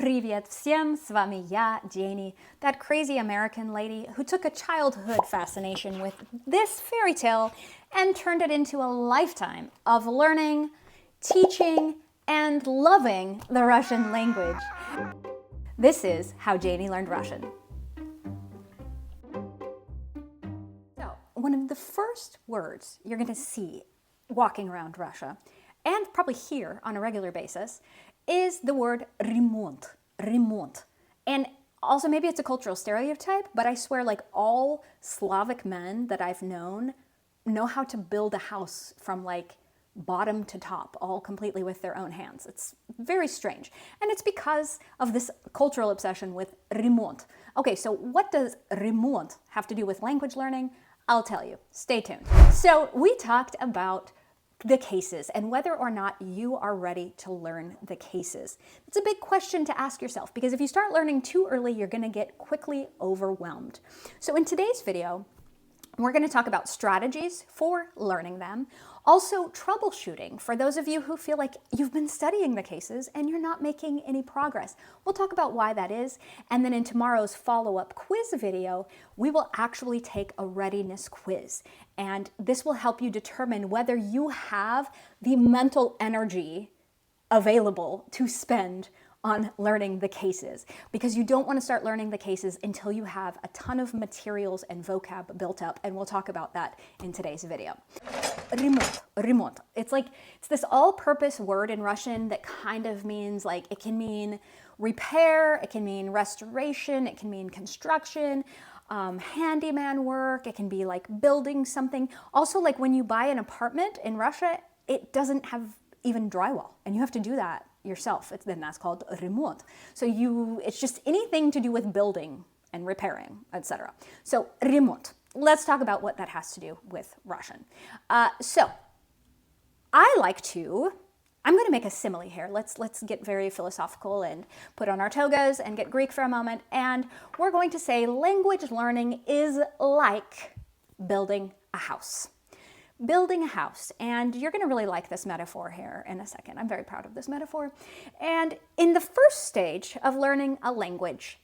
Привет всем, с вами я, Jenny, that crazy American lady who took a childhood fascination with this fairy tale and turned it into a lifetime of learning, teaching, and loving the Russian language. This is how Jenny learned Russian. So, one of the first words you're going to see walking around Russia, and probably hear on a regular basis, is the word remont, remont. And also maybe it's a cultural stereotype, but I swear like all Slavic men that I've known know how to build a house from like bottom to top, all completely with their own hands. It's very strange. And it's because of this cultural obsession with remont. Okay, so what does remont have to do with language learning? I'll tell you. Stay tuned. So we talked about the cases and whether or not you are ready to learn the cases. It's a big question to ask yourself because if you start learning too early, you're going to get quickly overwhelmed. So in today's video, we're going to talk about strategies for learning them. Also, troubleshooting for those of you who feel like you've been studying the cases and you're not making any progress. We'll talk about why that is. And then in tomorrow's follow-up quiz video, we will actually take a readiness quiz. And this will help you determine whether you have the mental energy available to spend on learning the cases, because you don't want to start learning the cases until you have a ton of materials and vocab built up, and we'll talk about that in today's video. Remot, remot. It's this all-purpose word in Russian that kind of means like, it can mean repair, it can mean restoration, it can mean construction, handyman work, it can be like building something. Also, like when you buy an apartment in Russia, it doesn't have even drywall, and you have to do that yourself. Then that's called remot. So it's just anything to do with building and repairing, etc. So remot. Let's talk about what that has to do with Russian. So I'm going to make a simile here. Let's get very philosophical and put on our togas and get Greek for a moment. And we're going to say language learning is like building a house. Building a house, and you're going to really like this metaphor here in a second. I'm very proud of this metaphor. And in the first stage of learning a language,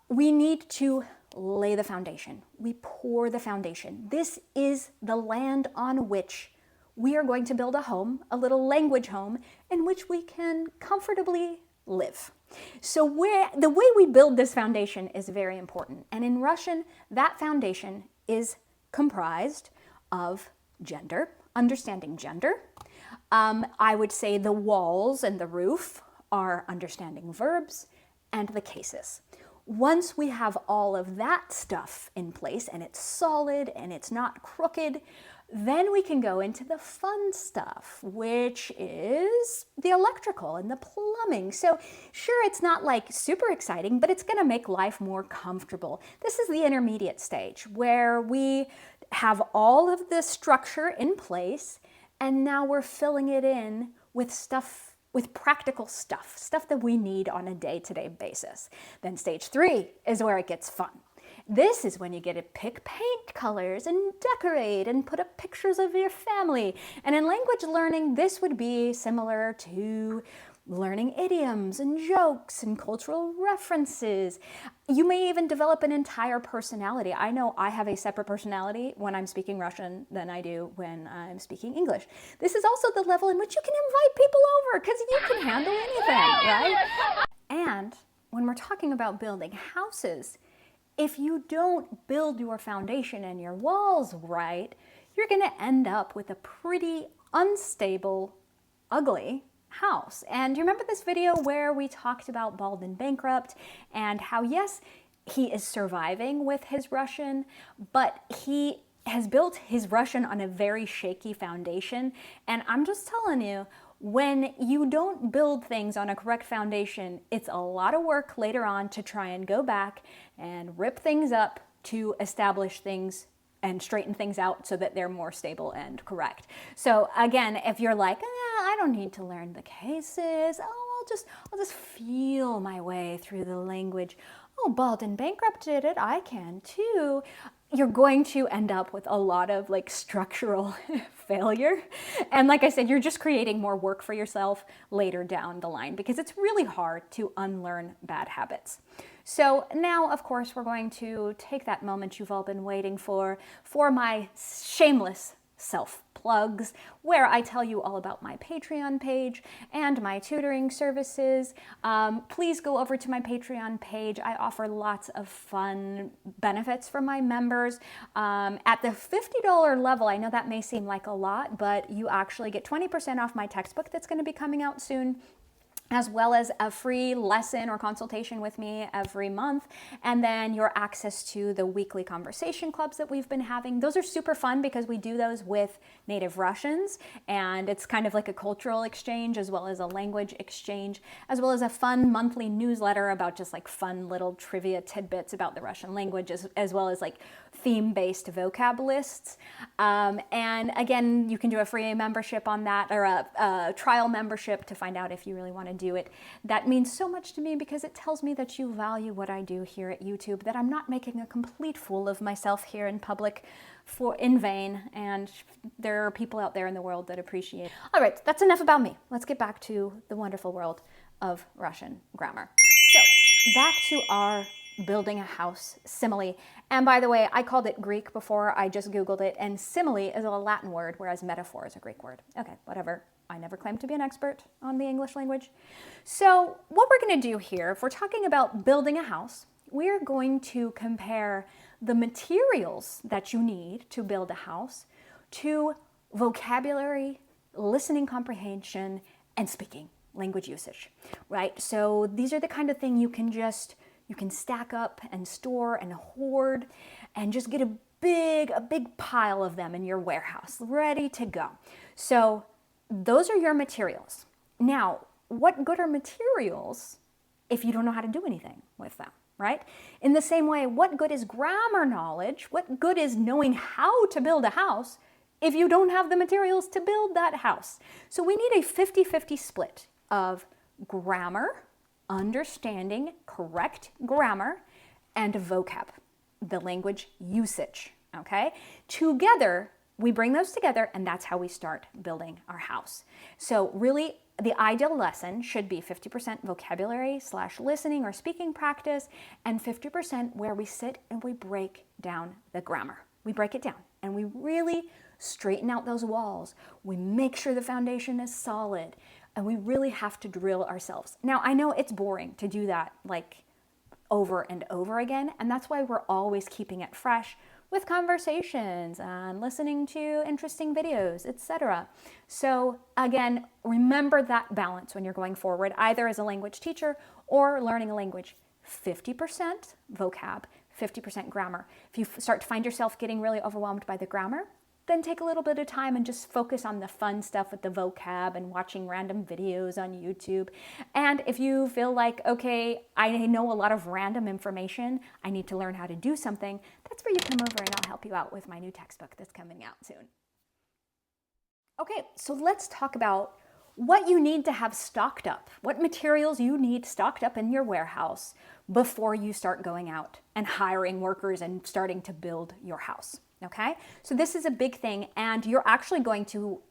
we need to lay the foundation. We pour the foundation. This is the land on which we are going to build a home, a little language home, in which we can comfortably live. So the way we build this foundation is very important. And in Russian, that foundation is comprised of gender, understanding gender. I would say the walls and the roof are understanding verbs and the cases. Once we have all of that stuff in place and it's solid and it's not crooked, then we can go into the fun stuff, which is the electrical and the plumbing. So sure, it's not like super exciting, but it's gonna make life more comfortable. This is the intermediate stage where we have all of the structure in place, and now we're filling it in with stuff, with practical stuff that we need on a day-to-day basis. Then stage 3 is where it gets fun. This is when you get to pick paint colors and decorate and put up pictures of your family. And in language learning, this would be similar to learning idioms and jokes and cultural references. You may even develop an entire personality. I know I have a separate personality when I'm speaking Russian than I do when I'm speaking English. This is also the level in which you can invite people over because you can handle anything, right? And when we're talking about building houses, if you don't build your foundation and your walls right, you're going to end up with a pretty unstable, ugly house. And you remember this video where we talked about Bald and Bankrupt and how, yes, he is surviving with his Russian, but he has built his Russian on a very shaky foundation. And I'm just telling you, when you don't build things on a correct foundation, it's a lot of work later on to try and go back and rip things up to establish things and straighten things out so that they're more stable and correct. So again, if you're like, I don't need to learn the cases, I'll just feel my way through the language. Oh, Bald and Bankrupt did it, I can too. you're going to end up with a lot of like structural failure. And like I said, you're just creating more work for yourself later down the line because it's really hard to unlearn bad habits. So now, of course, we're going to take that moment you've all been waiting for my shameless self-plugs, where I tell you all about my Patreon page and my tutoring services. Please go over to my Patreon page. I offer lots of fun benefits for my members. At the $50 level, I know that may seem like a lot, but you actually get 20% off my textbook that's going to be coming out soon, as well as a free lesson or consultation with me every month, and then your access to the weekly conversation clubs that we've been having. Those are super fun because we do those with native Russians, and it's kind of like a cultural exchange as well as a language exchange, as well as a fun monthly newsletter about just like fun little trivia tidbits about the Russian language, as well as like theme-based vocab lists. And again, you can do a free membership on that, or a trial membership to find out if you really want to do it. That means so much to me because it tells me that you value what I do here at YouTube, that I'm not making a complete fool of myself here in public in vain, and there are people out there in the world that appreciate it. All right, that's enough about me. Let's get back to the wonderful world of Russian grammar. So back to our building a house simile. And by the way, I called it Greek before, I just Googled it, and simile is a Latin word, whereas metaphor is a Greek word. Okay, whatever. I never claimed to be an expert on the English language. So what we're going to do here, if we're talking about building a house, we're going to compare the materials that you need to build a house to vocabulary, listening comprehension, and speaking language usage, right? So these are the kind of thing you can stack up and store and hoard and just get a big pile of them in your warehouse ready to go. So those are your materials. Now, what good are materials if you don't know how to do anything with them, right? In the same way, what good is grammar knowledge? What good is knowing how to build a house if you don't have the materials to build that house? So we need a 50-50 split of grammar, understanding correct grammar, and vocab, the language usage, okay? Together, we bring those together, and that's how we start building our house. So really, the ideal lesson should be 50% vocabulary / listening or speaking practice, and 50% where we sit and we break down the grammar. We break it down, and we really straighten out those walls. We make sure the foundation is solid, and we really have to drill ourselves. Now, I know it's boring to do that like over and over again, and that's why we're always keeping it fresh with conversations and listening to interesting videos, etc. So again, remember that balance when you're going forward, either as a language teacher or learning a language. 50% vocab, 50% grammar. If you start to find yourself getting really overwhelmed by the grammar, then take a little bit of time and just focus on the fun stuff with the vocab and watching random videos on YouTube. And if you feel like, okay, I know a lot of random information, I need to learn how to do something, that's where you come over and I'll help you out with my new textbook that's coming out soon. Okay, so let's talk about what you need to have stocked up, what materials you need stocked up in your warehouse before you start going out and hiring workers and starting to build your house. Okay, so this is a big thing, and you're actually going to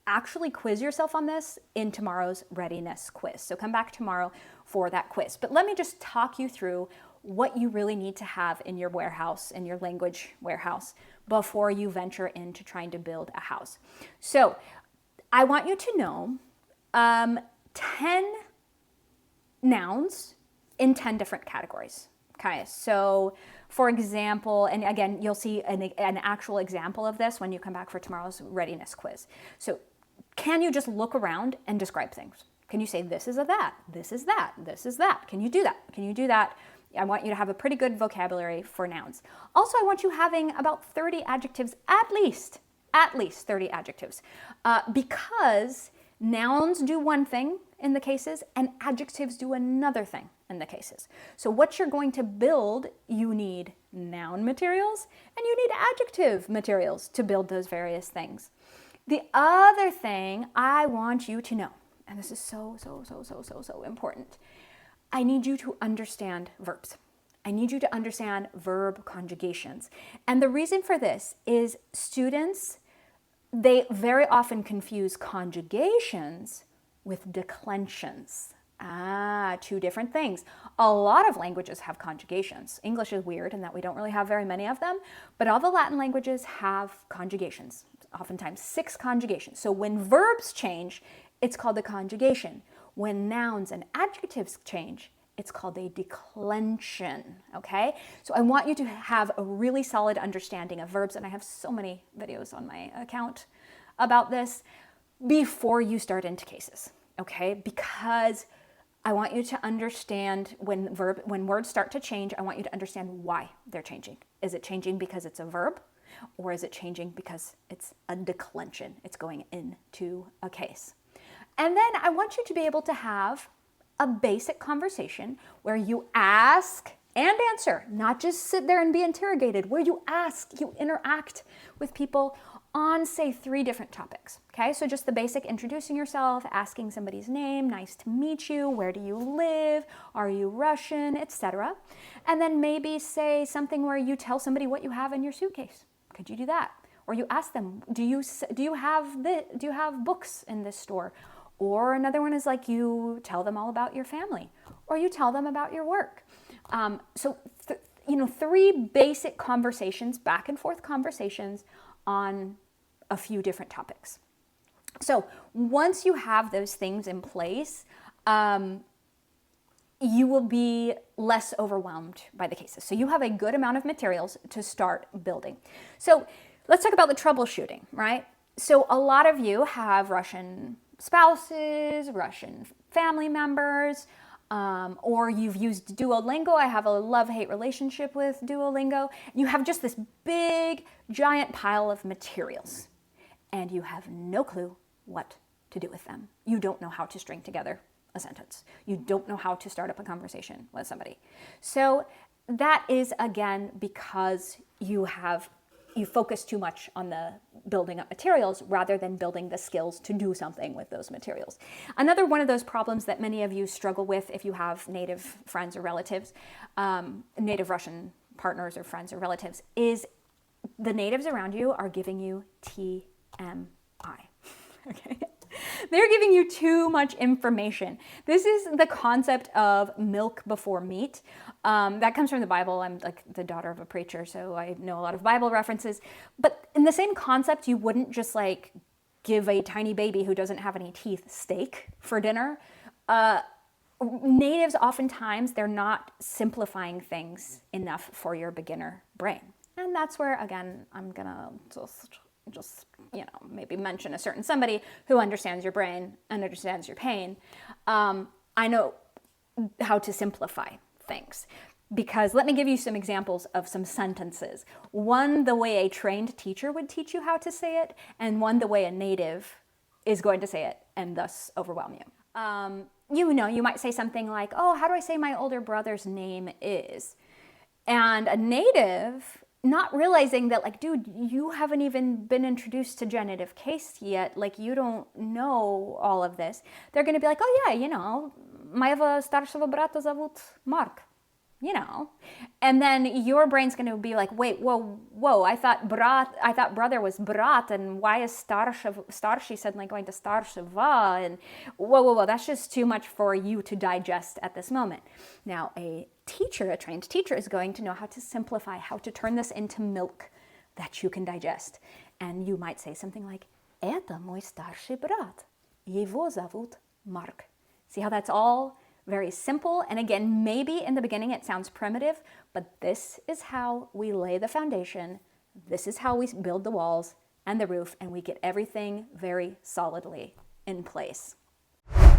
actually quiz yourself on this in tomorrow's readiness quiz. So come back tomorrow for that quiz. But let me just talk you through what you really need to have in your warehouse, in your language warehouse, before you venture into trying to build a house. So I want you to know 10 nouns in 10 different categories. Okay, so for example, and again, you'll see an actual example of this when you come back for tomorrow's readiness quiz. So can you just look around and describe things? Can you say, this is a that, this is that, this is that? Can you do that? Can you do that? I want you to have a pretty good vocabulary for nouns. Also, I want you having about 30 adjectives, at least 30 adjectives, because nouns do one thing in the cases and adjectives do another thing in the cases. So what you're going to build, you need noun materials and you need adjective materials to build those various things. The other thing I want you to know, and this is so important, I need you to understand verbs. I need you to understand verb conjugations. And the reason for this is students, they very often confuse conjugations with declensions. Two different things. A lot of languages have conjugations. English is weird in that we don't really have very many of them, but all the Latin languages have conjugations, oftentimes 6 conjugations. So when verbs change, it's called a conjugation. When nouns and adjectives change, it's called a declension, okay? So I want you to have a really solid understanding of verbs, and I have so many videos on my account about this before you start into cases, okay? Because I want you to understand when words start to change, I want you to understand why they're changing. Is it changing because it's a verb, or is it changing because it's a declension? It's going into a case. And then I want you to be able to have a basic conversation where you ask and answer, not just sit there and be interrogated, where you ask, you interact with people on, say, 3 different topics, okay? So just the basic introducing yourself, asking somebody's name, nice to meet you, where do you live, are you Russian, etc. And then maybe say something where you tell somebody what you have in your suitcase. Could you do that? Or you ask them, do you have books in this store? Or another one is like you tell them all about your family, or you tell them about your work. So 3 basic conversations, back and forth conversations on a few different topics. So once you have those things in place, you will be less overwhelmed by the cases. So you have a good amount of materials to start building. So let's talk about the troubleshooting, right? So a lot of you have Russian spouses, Russian family members, or you've used Duolingo. I have a love-hate relationship with Duolingo. You have just this big, giant pile of materials, and you have no clue what to do with them. You don't know how to string together a sentence. You don't know how to start up a conversation with somebody. So that is, again, because you focus too much on the building up materials rather than building the skills to do something with those materials. Another one of those problems that many of you struggle with if you have native friends or relatives, native Russian partners or friends or relatives, is the natives around you are giving you TMI. Okay? They're giving you too much information. This is the concept of milk before meat. That comes from the Bible. I'm like the daughter of a preacher, so I know a lot of Bible references. But in the same concept, you wouldn't just like give a tiny baby who doesn't have any teeth steak for dinner. Natives, oftentimes, they're not simplifying things enough for your beginner brain. And that's where, again, I'm gonna just maybe mention a certain somebody who understands your brain and understands your pain. I know how to simplify things, because let me give you some examples of some sentences. One, the way a trained teacher would teach you how to say it, and one, the way a native is going to say it and thus overwhelm you. You might say something like, oh, how do I say my older brother's name is? And a native, not realizing that, like, dude, you haven't even been introduced to genitive case yet, like, you don't know all of this. They're going to be like, oh yeah, моего старшего брата зовут Mark, And then your brain's going to be like, wait, whoa, I thought brother was brat, and why is starszy suddenly going to starsheva? And whoa, that's just too much for you to digest at this moment. Now, a trained teacher is going to know how to simplify, how to turn this into milk that you can digest. And you might say something like, это мой старший брат, его зовут Mark. See how that's all very simple? And again, maybe in the beginning it sounds primitive, but this is how we lay the foundation. This is how we build the walls and the roof, and we get everything very solidly in place.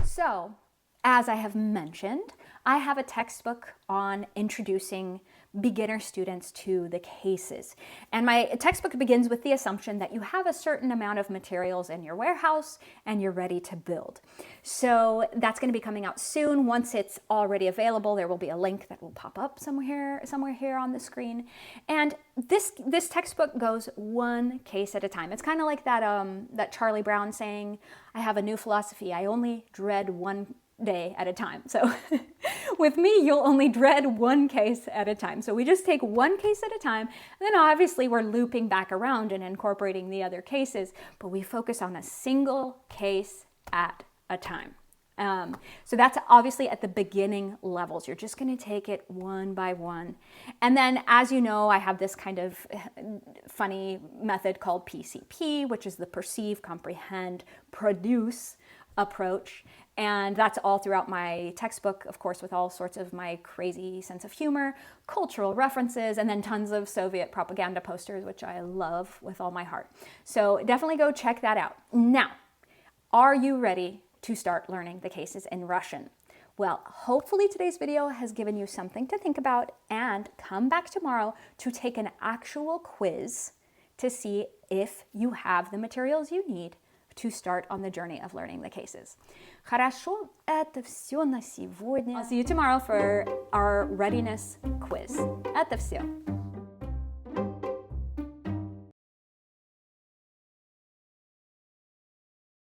So, as I have mentioned, I have a textbook on introducing beginner students to the cases. And my textbook begins with the assumption that you have a certain amount of materials in your warehouse and you're ready to build. So that's going to be coming out soon. Once it's already available, there will be a link that will pop up somewhere here on the screen. And this textbook goes one case at a time. It's kind of like that Charlie Brown saying, I have a new philosophy. I only dread one day at a time. So With me, you'll only dread one case at a time. So we just take one case at a time, and then obviously we're looping back around and incorporating the other cases, but we focus on a single case at a time. So that's obviously at the beginning levels. You're just going to take it one by one. And then, as you know, I have this kind of funny method called PCP, which is the perceive, comprehend, produce approach. And that's all throughout my textbook, of course, with all sorts of my crazy sense of humor, cultural references, and then tons of Soviet propaganda posters, which I love with all my heart. So definitely go check that out. Now, are you ready to start learning the cases in Russian? Well, hopefully today's video has given you something to think about, and come back tomorrow to take an actual quiz to see if you have the materials you need to start on the journey of learning the cases. Хорошо, это все на сегодня. I'll see you tomorrow for our readiness quiz. Это все.